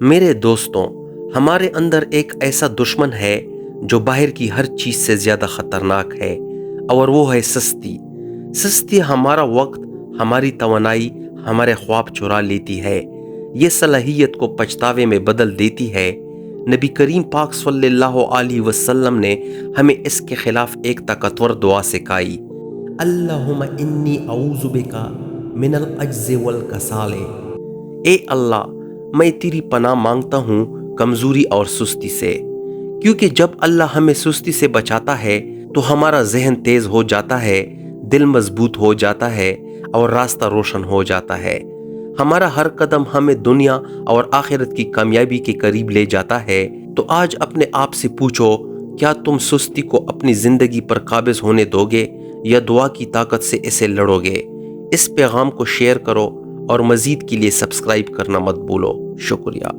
میرے دوستوں، ہمارے اندر ایک ایسا دشمن ہے جو باہر کی ہر چیز سے زیادہ خطرناک ہے، اور وہ ہے سستی۔ سستی ہمارا وقت، ہماری توانائی، ہمارے خواب چرا لیتی ہے۔ یہ صلاحیت کو پچھتاوے میں بدل دیتی ہے۔ نبی کریم پاک صلی اللہ علیہ وسلم نے ہمیں اس کے خلاف ایک طاقتور دعا سکھائی: اللہم انی اعوذ بک من العجز والکسال۔ اے اللہ، میں تیری پناہ مانگتا ہوں کمزوری اور سستی سے، کیونکہ جب اللہ ہمیں سستی سے بچاتا ہے تو ہمارا ذہن تیز ہو جاتا ہے، دل مضبوط ہو جاتا ہے اور راستہ روشن ہو جاتا ہے۔ ہمارا ہر قدم ہمیں دنیا اور آخرت کی کامیابی کے قریب لے جاتا ہے۔ تو آج اپنے آپ سے پوچھو، کیا تم سستی کو اپنی زندگی پر قابض ہونے دو گے یا دعا کی طاقت سے اسے لڑو گے؟ اس پیغام کو شیئر کرو اور مزید کے لیے سبسکرائب کرنا مت بھولو۔ شکریہ۔